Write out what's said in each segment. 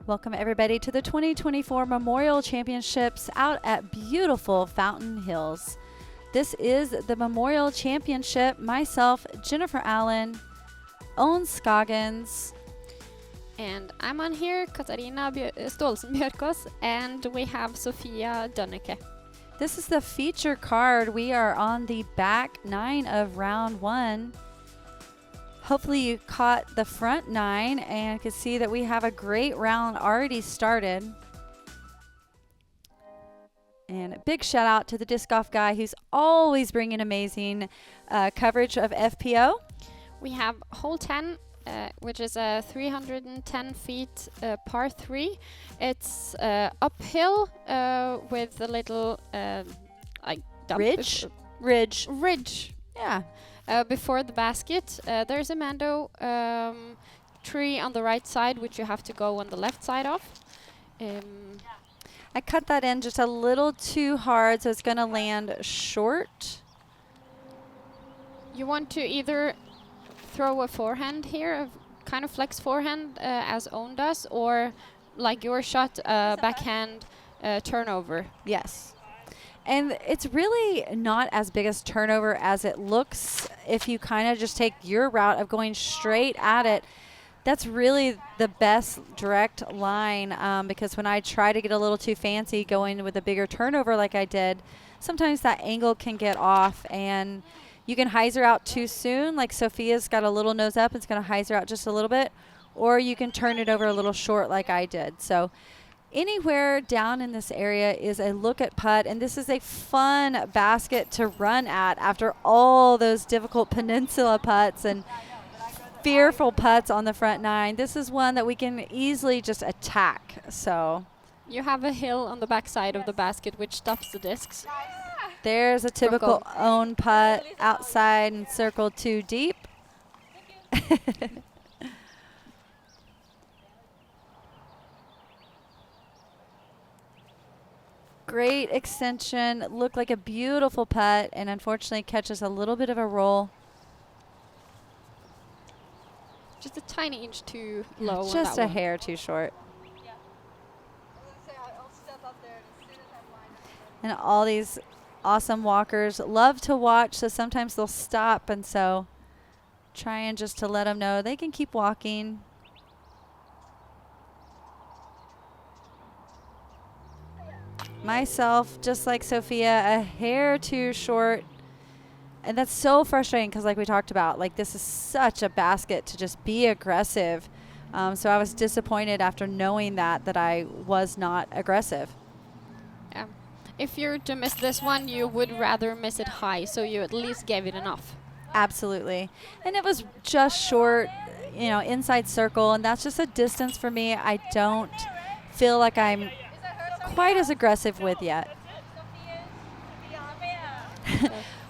Welcome everybody to the 2024 Memorial Championships out at beautiful Fountain Hills. This is the Memorial Championship. Myself, Jennifer Allen, Ohn Scoggins. And I'm on here, Katarina Staalesen Bjørkås, and we have Sofia Donnecke. This is the feature card. We are on the back 9 of round 1. Hopefully you caught the front 9 and could see that we have a great round already started. And a big shout out to the disc golf guy who's always bringing amazing coverage of FPO. We have hole 10, which is a 310 feet par 3. It's uphill with a little ridge. Yeah. Before the basket, there's a mando tree on the right side, which you have to go on the left side of. I cut that in just a little too hard, so it's going to land short. You want to either throw a forehand here, a kind of flex forehand as Ohn does, or like your shot, backhand turnover. Yes. And it's really not as big a turnover as it looks if you kind of just take your route of going straight at it. That's really the best direct line because when I try to get a little too fancy going with a bigger turnover like I did, sometimes that angle can get off and you can hyzer out too soon. Like Sofia's got a little nose up, it's going to hyzer out just a little bit, or you can turn it over a little short like I did. So anywhere down in this area is a look at putt, and this is a fun basket to run at after all those difficult peninsula putts and fearful putts on the front 9. This is one that we can easily just attack. So you have a hill on the back side of the basket which stops the discs. There's a typical Ohn putt outside and circle too deep. Great extension, looked like a beautiful putt, and unfortunately catches a little bit of a roll. Just a tiny inch too low. Just a hair too short. Yeah. I'll step up there as soon as I'm lined up. And all these awesome walkers love to watch, so sometimes they'll stop, and so trying just to let them know they can keep walking. Myself, just like Sofia, a hair too short. And that's so frustrating because like we talked about, like this is such a basket to just be aggressive. So I was disappointed after knowing that I was not aggressive. Yeah. If you're to miss this one, you would rather miss it high, so you at least gave it enough. Absolutely. And it was just short, you know, inside circle, and that's just a distance for me I don't feel like I'm quite as aggressive with yet.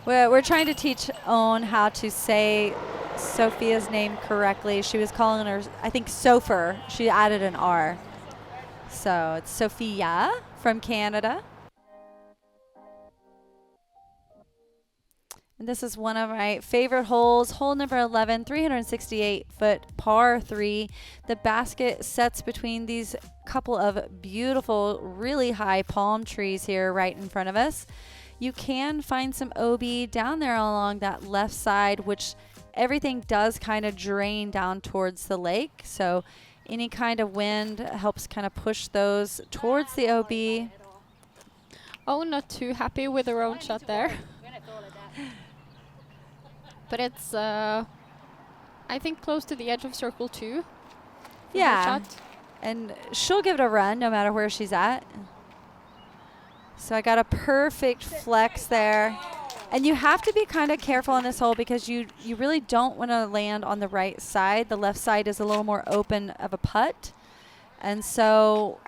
We're trying to teach Ohn how to say Sofia's name correctly. She was calling her, I think, Sofer. She added an R. So it's Sofia from Canada. And this is one of my favorite holes, hole number 11, 368-foot par 3. The basket sets between these couple of beautiful, really high palm trees here right in front of us. You can find some OB down there along that left side, which everything does kind of drain down towards the lake. So any kind of wind helps kind of push those towards the OB. Oh, not too happy with her own shot there. But it's, I think, close to the edge of circle 2. Yeah, and she'll give it a run no matter where she's at. So I got a perfect flex there. And you have to be kind of careful on this hole because you really don't want to land on the right side. The left side is a little more open of a putt. And so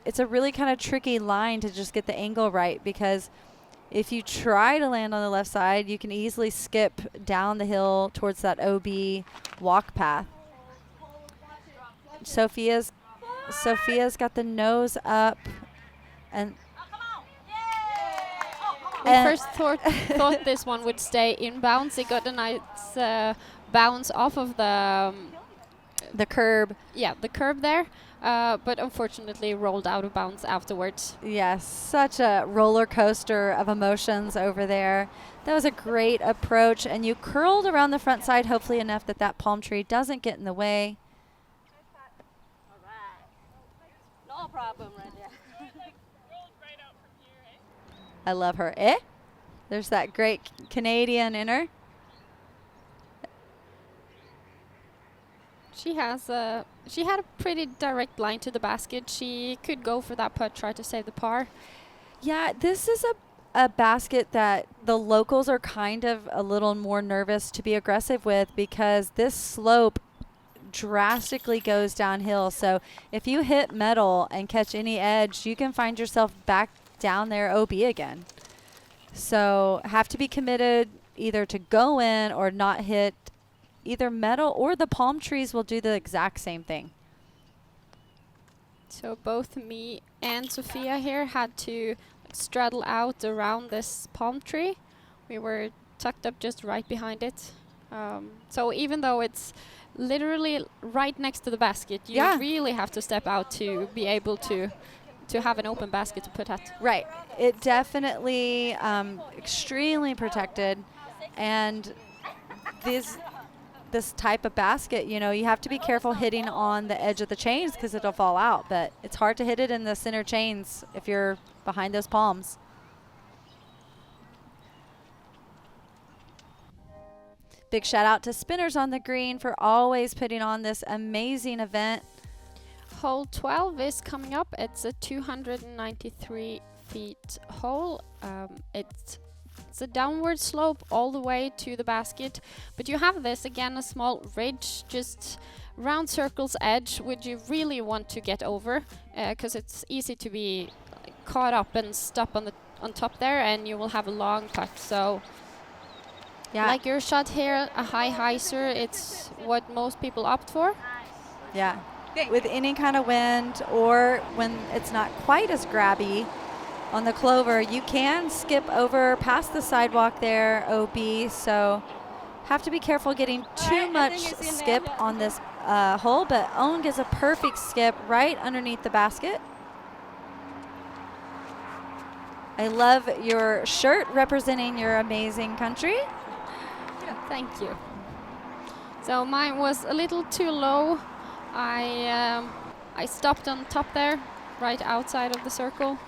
it's a really kind of tricky line to just get the angle right because if you try to land on the left side, you can easily skip down the hill towards that OB walk path. Sofia's got the nose up, and we first thought this one would stay inbounds. It got a nice bounce off of the The curb. Yeah, the curb there, but unfortunately rolled out of bounds afterwards. Yes, such a roller coaster of emotions over there. That was a great approach, and you curled around the front side, hopefully enough that that palm tree doesn't get in the way. All right. No problem right there. I love her. Eh? There's that great Canadian in her. She had a pretty direct line to the basket. She could go for that putt, try to save the par. Yeah, this is a basket that the locals are kind of a little more nervous to be aggressive with because this slope drastically goes downhill. So if you hit metal and catch any edge, you can find yourself back down there OB again. So have to be committed either to go in or not hit either metal, or the palm trees will do the exact same thing. So both me and Sofia here had to straddle out around this palm tree. We were tucked up just right behind it. So even though it's literally right next to the basket, you really have to step out to be able to have an open basket to put at. Right. It definitely extremely protected, and this type of basket, you know, you have to be careful hitting on the edge of the chains because it'll fall out, but it's hard to hit it in the center chains if you're behind those palms. Big shout out to spinners on the green for always putting on this amazing event. Hole 12 is coming up. It's a 293 feet hole. It's a downward slope all the way to the basket, but you have this again, a small ridge just round circle's edge which you really want to get over because it's easy to be caught up and stop on top there, and you will have a long putt. So yeah, like your shot here, a high hyzer, it's what most people opt for. Yeah, with any kind of wind or when it's not quite as grabby on the clover, you can skip over past the sidewalk there, OB, so have to be careful getting too much skip on this hole, but Ohn gets a perfect skip right underneath the basket. I love your shirt representing your amazing country. Thank you. So mine was a little too low. I stopped on top there, right outside of the circle.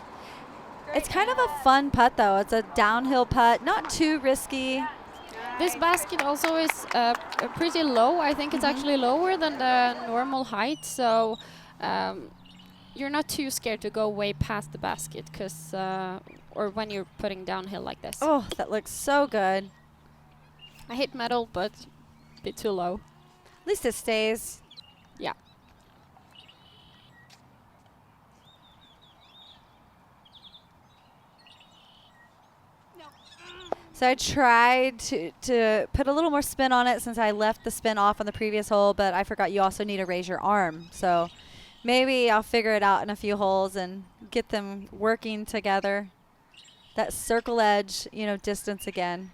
It's kind of a fun putt, though. It's a downhill putt, not too risky. This basket also is pretty low. I think it's actually lower than the normal height, so you're not too scared to go way past the basket, because or when you're putting downhill like this. Oh, that looks so good. I hit metal, but a bit too low. At least it stays. Yeah. So I tried to put a little more spin on it since I left the spin off on the previous hole, but I forgot you also need to raise your arm. So maybe I'll figure it out in a few holes and get them working together. That circle edge, you know, distance again.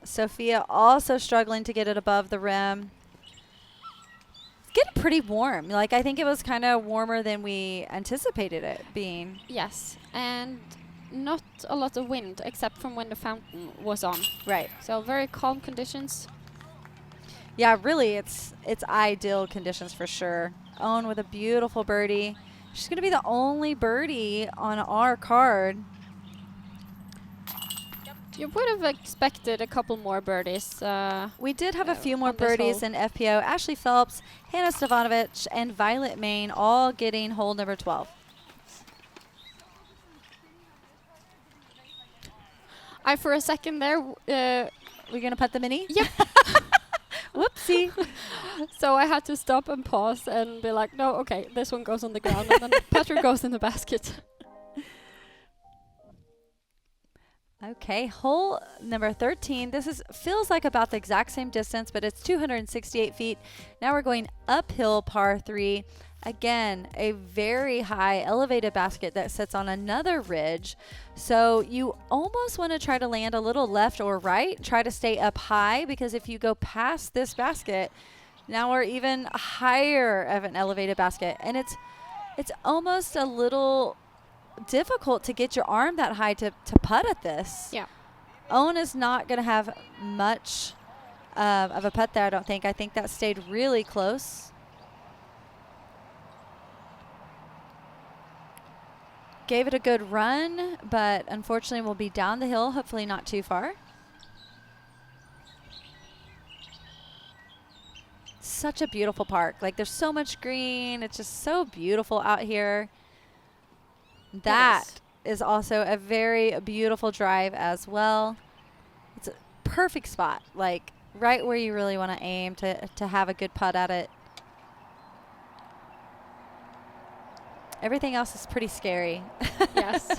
Sofia also struggling to get it above the rim. It's getting pretty warm. Like, I think it was kind of warmer than we anticipated it being. Yes, and not a lot of wind except from when the fountain was on. Right. So very calm conditions. Yeah, really, it's ideal conditions for sure. Ohn with a beautiful birdie. She's going to be the only birdie on our card. You would have expected a couple more birdies. We did have a few more birdies in FPO. Ashley Phelps, Hannah Stavanovich, and Violet Main all getting hole number 12. I, for a second there... We're going to putt the mini? Yep. Whoopsie. So I had to stop and pause and be like, no, okay, this one goes on the ground, and then the putter goes in the basket. Okay, hole number 13. This feels like about the exact same distance, but it's 268 feet. Now we're going uphill par 3. Again, a very high elevated basket that sits on another ridge. So you almost want to try to land a little left or right. Try to stay up high, because if you go past this basket, Now we're even higher of an elevated basket. And it's almost a little difficult to get your arm that high to putt at this. Yeah. Ohn is not going to have much of a putt there, I don't think. I think that stayed really close. Gave it a good run, but unfortunately will be down the hill, hopefully not too far. Such a beautiful park. Like, there's so much green. It's just so beautiful out here. That is also a very beautiful drive as well. It's a perfect spot, like right where you really want to aim to have a good putt at it. Everything else is pretty scary. Yes.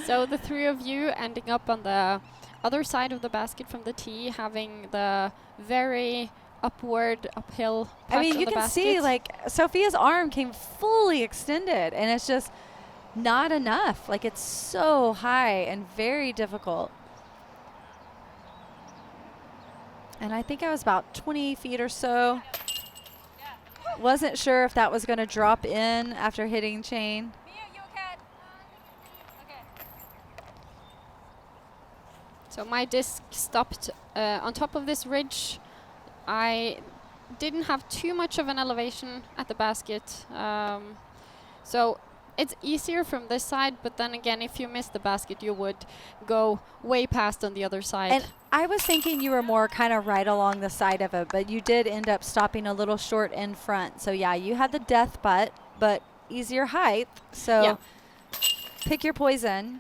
So the three of you ending up on the other side of the basket from the tee, having the very uphill putt. I mean, on you the can basket. see like Sofia's arm came fully extended, and it's just not enough. Like, it's so high and very difficult. And I think I was about 20 feet or so. Wasn't sure if that was going to drop in after hitting chain. So my disc stopped on top of this ridge. I didn't have too much of an elevation at the basket. So it's easier from this side, but then again, if you miss the basket, you would go way past on the other side. And I was thinking you were more kind of right along the side of it, but you did end up stopping a little short in front. So yeah, you had the death putt, but easier height. So Yeah. pick your poison.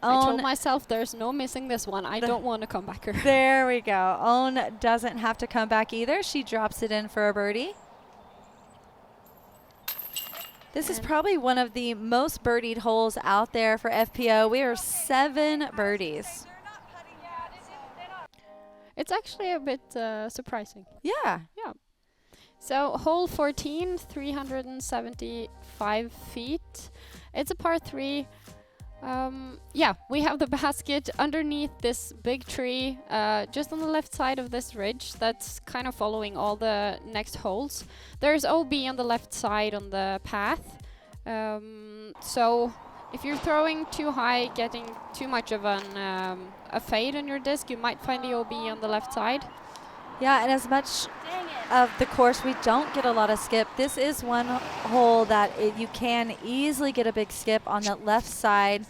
I told Ohn, myself there's no missing this one. I don't want to come back here. there we go. Ohn doesn't have to come back either. She drops it in for a birdie. This is probably one of the most birdied holes out there for FPO. We are 7 birdies. It's actually a bit surprising. Yeah. Yeah. So hole 14, 375 feet. It's a par 3. Yeah, we have the basket underneath this big tree, just on the left side of this ridge that's kind of following all the next holes. There's OB on the left side on the path. So if you're throwing too high, getting too much of a fade on your disc, you might find the OB on the left side. Yeah, and as much of the course we don't get a lot of skip, this is one hole that you can easily get a big skip on the left side.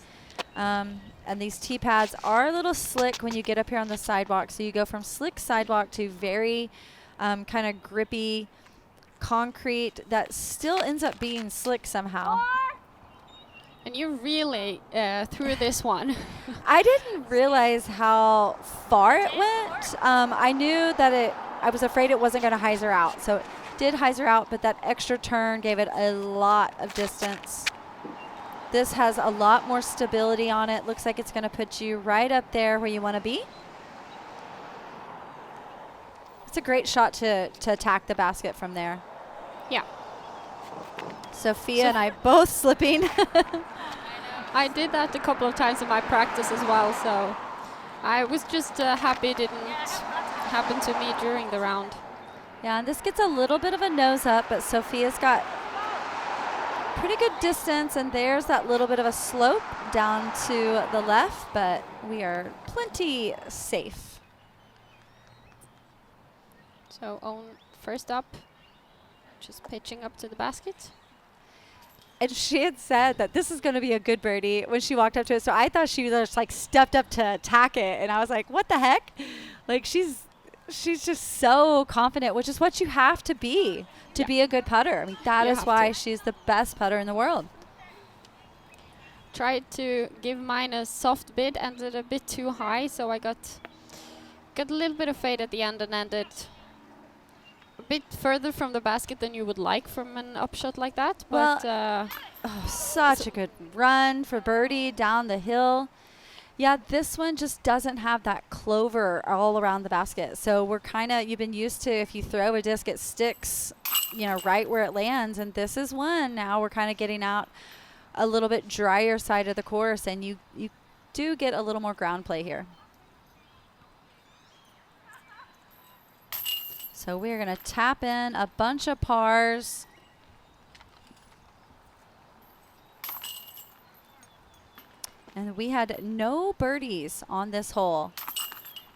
And these tee pads are a little slick when you get up here on the sidewalk. So you go from slick sidewalk to very kind of grippy concrete that still ends up being slick somehow. And you really threw this one. I didn't realize how far it went. I knew that I was afraid it wasn't going to hyzer out. So it did hyzer out, but that extra turn gave it a lot of distance. This has a lot more stability on it. Looks like it's going to put you right up there where you want to be. It's a great shot to attack the basket from there. Yeah. Sophia and I both slipping. I did that a couple of times in my practice as well, so I was just happy it didn't happen to me during the round. Yeah, and this gets a little bit of a nose up, but Sophia's got pretty good distance, and there's that little bit of a slope down to the left, but we are plenty safe. So Ohn first up, just pitching up to the basket. And she had said that this is going to be a good birdie when she walked up to it. So I thought she just like stepped up to attack it. And I was like, what the heck? Like she's just so confident, which is what you have to be be a good putter. I mean, that is why she's the best putter in the world. Tried to give mine a soft bid, ended a bit too high. So I got a little bit of fade at the end and ended a bit further from the basket than you would like from an upshot like that. But such a good run for birdie down the hill. Yeah, this one just doesn't have that clover all around the basket. So we're you've been used to if you throw a disc, it sticks, right where it lands. And this is one. Now we're kind of getting out a little bit drier side of the course, and you do get a little more ground play here. So we're going to tap in a bunch of pars. And we had no birdies on this hole.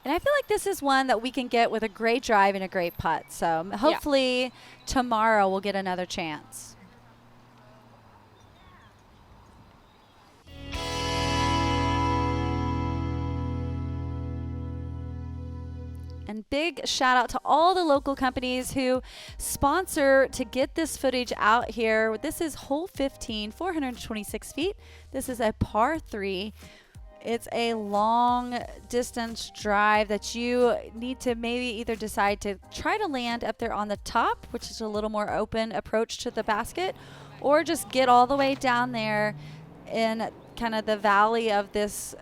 And I feel like this is one that we can get with a great drive and a great putt. So hopefully tomorrow we'll get another chance. And big shout out to all the local companies who sponsor to get this footage out here. This is hole 15, 426 feet. This is a par 3. It's a long distance drive that you need to maybe either decide to try to land up there on the top, which is a little more open approach to the basket, or just get all the way down there in kind of the valley of this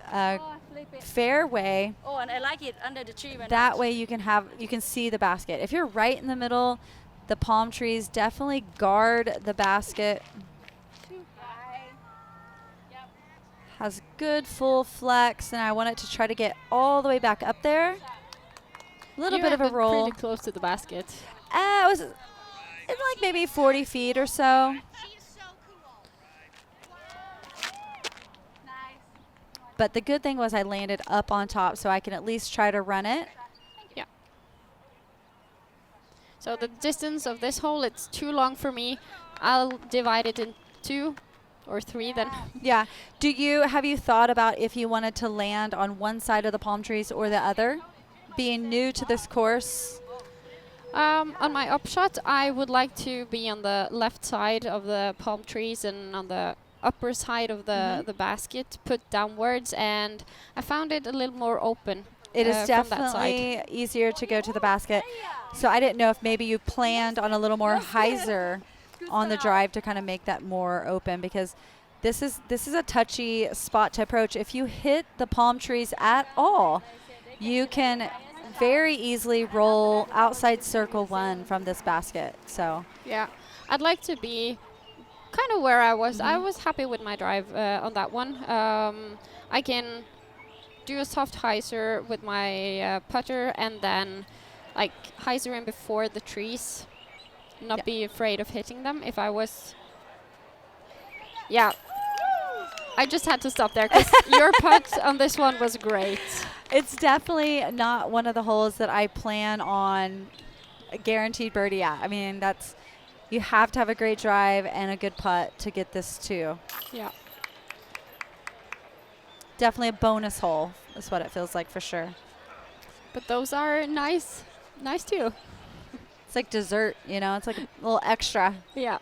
fairway. Oh, and I like it under the tree. That way you can see the basket. If you're right in the middle, the palm trees definitely guard the basket. Has good full flex, and I want it to try to get all the way back up there. A little bit of a roll. Pretty close to the basket. It was like maybe 40 feet or so. But the good thing was I landed up on top, so I can at least try to run it. Yeah. So the distance of this hole, it's too long for me. I'll divide it in 2 or 3 then. Yeah. Have you thought about if you wanted to land on one side of the palm trees or the other? Being new to this course. On my upshot, I would like to be on the left side of the palm trees and on the upper side of the basket, put downwards, and I found it a little more open. It is from that definitely side. easier to go to the basket. So I didn't know if maybe you planned on a little more hyzer on the drive to kind of make that more open, because this is a touchy spot to approach. If you hit the palm trees at all, you can very easily roll outside circle 1 from this basket. So yeah, I'd like to be kind of where I was. I was happy with my drive on that one. I can do a soft hyzer with my putter, and then like hyzer in before the trees, not be afraid of hitting them. If I was, I just had to stop there because your putt on this one was great. it's definitely not one of the holes that I plan on a guaranteed birdie at. I mean, you have to have a great drive and a good putt to get this too. Yeah. Definitely a bonus hole is what it feels like for sure. But those are nice too. It's like dessert, it's like a little extra. Yeah.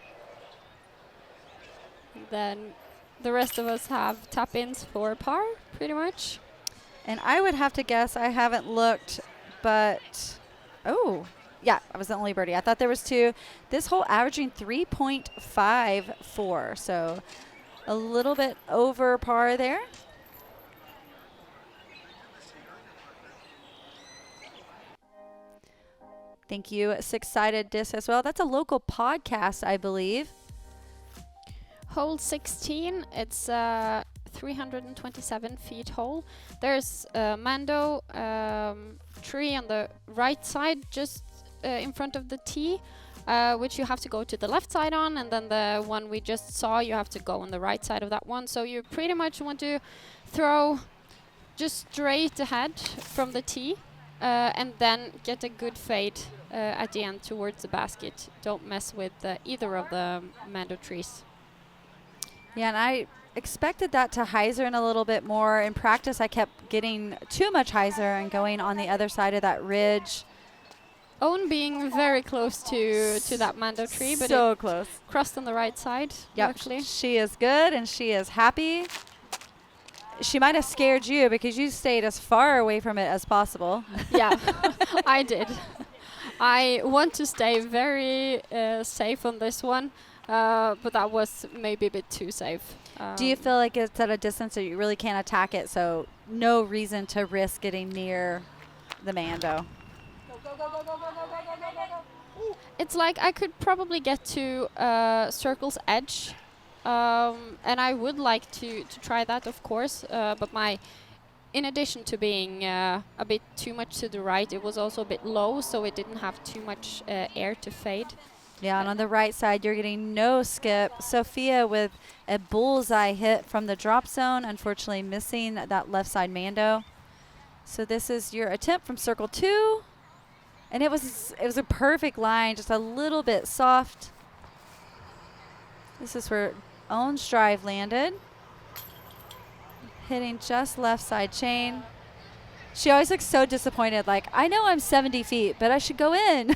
Then the rest of us have tap-ins for par, pretty much. And I would have to guess, I haven't looked, but, yeah, I was the only birdie. I thought there was 2. This hole averaging 3.54, so a little bit over par there. Thank you, Six-Sided Disc as well. That's a local podcast, I believe. Hole 16, it's a 327 feet hole. There's a Mando tree on the right side, just in front of the tee, which you have to go to the left side on, and then the one we just saw, you have to go on the right side of that one. So you pretty much want to throw just straight ahead from the tee, and then get a good fade at the end towards the basket. Don't mess with either of the Mando trees. Yeah, and I expected that to hyzer in a little bit more. In practice, I kept getting too much hyzer and going on the other side of that ridge. Ohn being very close to that Mando tree, but so it close. Crossed on the right side. Yep, actually. She is good and she is happy. She might have scared you because you stayed as far away from it as possible. Yeah, I did. I want to stay very safe on this one, but that was maybe a bit too safe. Do you feel like it's at a distance that you really can't attack it, so no reason to risk getting near the Mando? It's like I could probably get to circle's edge, and I would like to try that, of course, but my in addition to being a bit too much to the right, it was also a bit low, so it didn't have too much air to fade. Yeah, and on the right side, you're getting no skip. Sofia with a bullseye hit from the drop zone, unfortunately missing that left side Mando. So this is your attempt from circle 2. And it was a perfect line, just a little bit soft. This is where Own's drive landed. Hitting just left side chain. She always looks so disappointed, like, I know I'm 70 feet, but I should go in.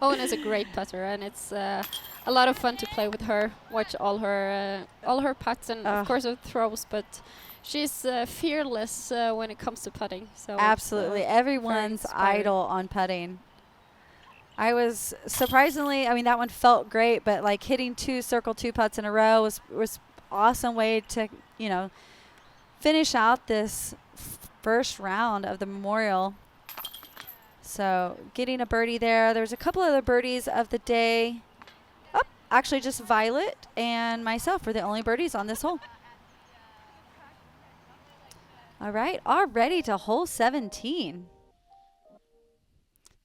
Ohn is a great putter, and it's a lot of fun to play with her. Watch all her putts and of course her throws, but she's fearless when it comes to putting. So absolutely, everyone's idol on putting. I was surprisingly, I mean, that one felt great, but like hitting 2 circle 2 putts in a row was awesome way to, you know, finish out this first round of the Memorial. So getting a birdie there. There's a couple other birdies of the day. Oh, actually just Violet and myself were the only birdies on this hole. All right, already to hole 17.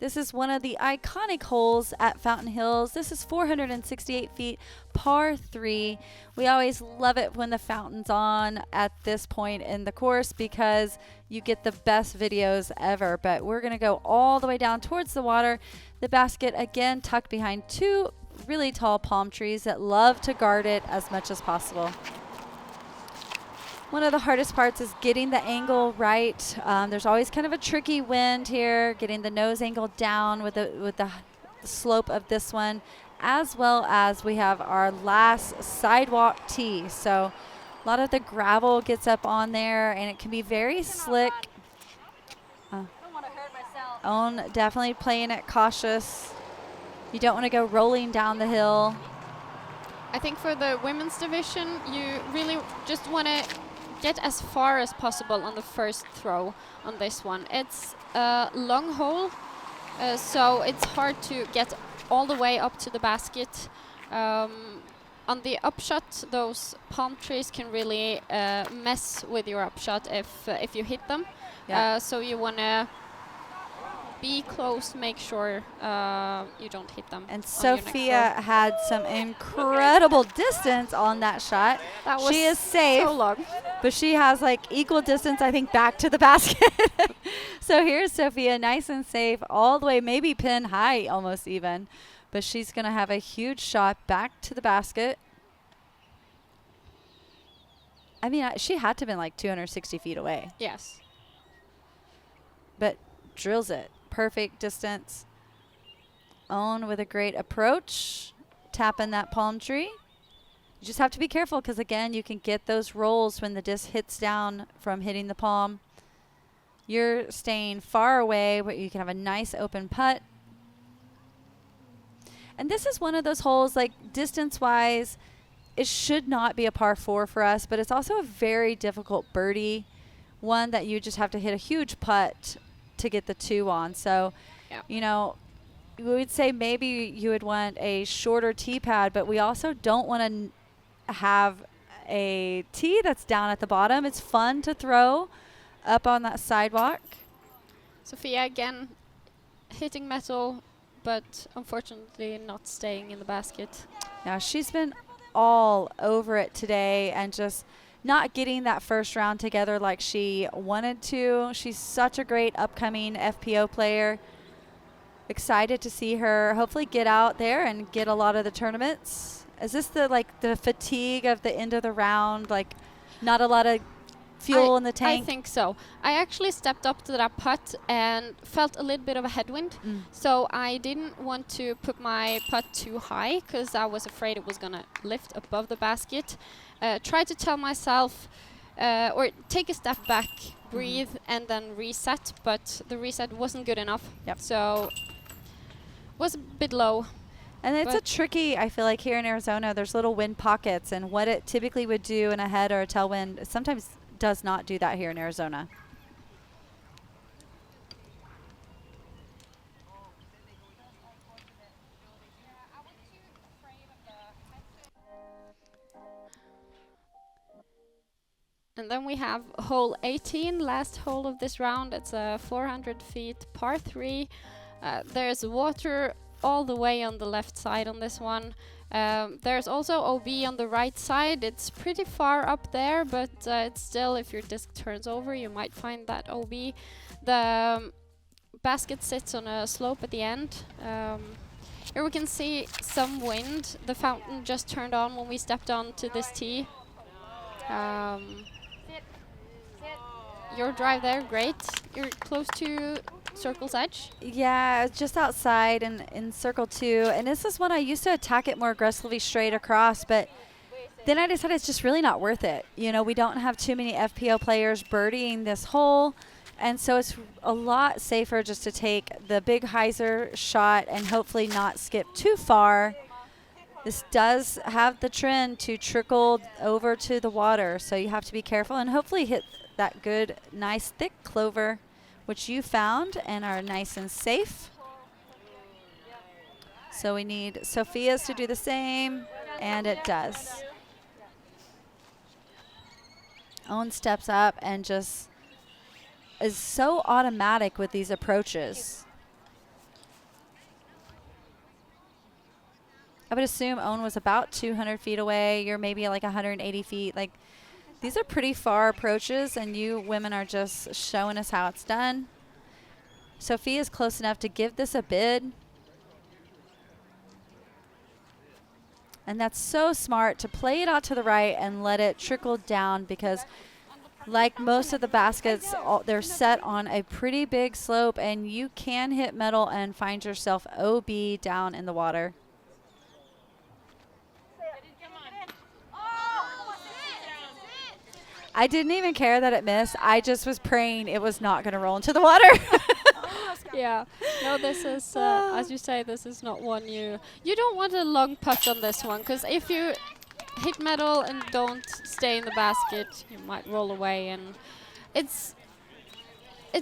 This is one of the iconic holes at Fountain Hills. This is 468 feet, par 3. We always love it when the fountain's on at this point in the course because you get the best videos ever. But we're going to go all the way down towards the water. The basket, again, tucked behind 2 really tall palm trees that love to guard it as much as possible. One of the hardest parts is getting the angle right. There's always kind of a tricky wind here, getting the nose angle down with the slope of this one, as well as we have our last sidewalk tee. So a lot of the gravel gets up on there, and it can be very slick. Don't want to hurt myself. Ohn definitely playing it cautious. You don't want to go rolling down the hill. I think for the women's division, you really just want to get as far as possible on the first throw on this one. It's a long hole, so it's hard to get all the way up to the basket. On the upshot, those palm trees can really mess with your upshot if you hit them. Yeah. So you want to be close, make sure you don't hit them. And Sofia had some incredible distance on that shot. That was she is safe, so long. but she has like equal distance, I think, back to the basket. So here's Sofia, nice and safe, all the way, maybe pin high almost even. But she's going to have a huge shot back to the basket. I mean, she had to have been like 260 feet away. Yes. But drills it. Perfect distance. Ohn with a great approach, tapping that palm tree. You just have to be careful because, again, you can get those rolls when the disc hits down from hitting the palm. You're staying far away, but you can have a nice open putt. And this is one of those holes, like distance-wise, it should not be a par 4 for us, but it's also a very difficult birdie, one that you just have to hit a huge putt to get the 2 on. So, you know, we would say maybe you would want a shorter tee pad, but we also don't want to have a tee that's down at the bottom. It's fun to throw up on that sidewalk. Sofia again hitting metal, but unfortunately not staying in the basket. Now she's been all over it today and just not getting that first round together like she wanted to. She's such a great upcoming FPO player. Excited to see her hopefully get out there and get a lot of the tournaments. Is this the fatigue of the end of the round? Like not a lot of fuel in the tank? I think so. I actually stepped up to that putt and felt a little bit of a headwind. So I didn't want to put my putt too high because I was afraid it was going to lift above the basket. Try to tell myself or take a step back, breathe, and then reset. But the reset wasn't good enough. Yep. So was a bit low. And it's a tricky, I feel like here in Arizona, there's little wind pockets, and what it typically would do in a head or a tailwind sometimes does not do that here in Arizona. And then we have hole 18, last hole of this round. It's a 400 feet par 3. There's water all the way on the left side on this one. There's also OB on the right side. It's pretty far up there, but it's still, if your disc turns over, you might find that OB. The basket sits on a slope at the end. Here we can see some wind. The fountain just turned on when we stepped onto this tee. Your drive there, great. You're close to circle's edge. Yeah, it's just outside and in circle 2. And this is when I used to attack it more aggressively straight across, but then I decided it's just really not worth it. You know, we don't have too many FPO players birdieing this hole. And so it's a lot safer just to take the big hyzer shot and hopefully not skip too far. This does have the trend to trickle over to the water, so you have to be careful and hopefully hit that good, nice, thick clover, which you found and are nice and safe. So we need Sofia's to do the same, and it does. Ohn steps up and just is so automatic with these approaches. I would assume Ohn was about 200 feet away. You're maybe like 180 feet. Like, these are pretty far approaches, and you women are just showing us how it's done. Sofia is close enough to give this a bid. And that's so smart to play it out to the right and let it trickle down, because like most of the baskets, they're set on a pretty big slope, and you can hit metal and find yourself OB down in the water. I didn't even care that it missed. I just was praying it was not going to roll into the water. Yeah. No, this is, as you say, this is not one you don't want a long putt on this one, because if you hit metal and don't stay in the basket, you might roll away, and it's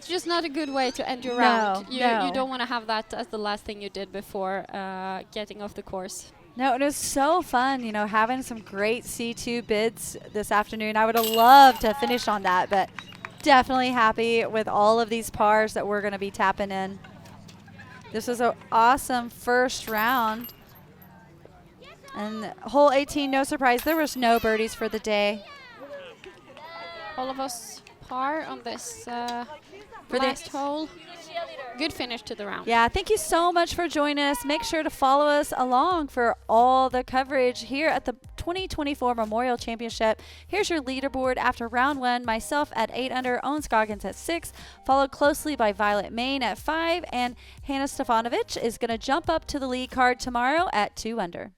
just not a good way to end your round. You don't want to have that as the last thing you did before getting off the course. No, it was so fun, you know, having some great C2 bids this afternoon. I would have loved to finish on that, but definitely happy with all of these pars that we're going to be tapping in. This was an awesome first round. And hole 18, no surprise, there was no birdies for the day. All of us par on this last hole. Good finish to the round. Yeah, thank you so much for joining us. Make sure to follow us along for all the coverage here at the 2024 Memorial Championship. Here's your leaderboard after round 1. Myself at 8 under, Ohn Scoggins at 6, followed closely by Violet Main at 5, and Hannah Stefanovic is going to jump up to the lead card tomorrow at 2 under.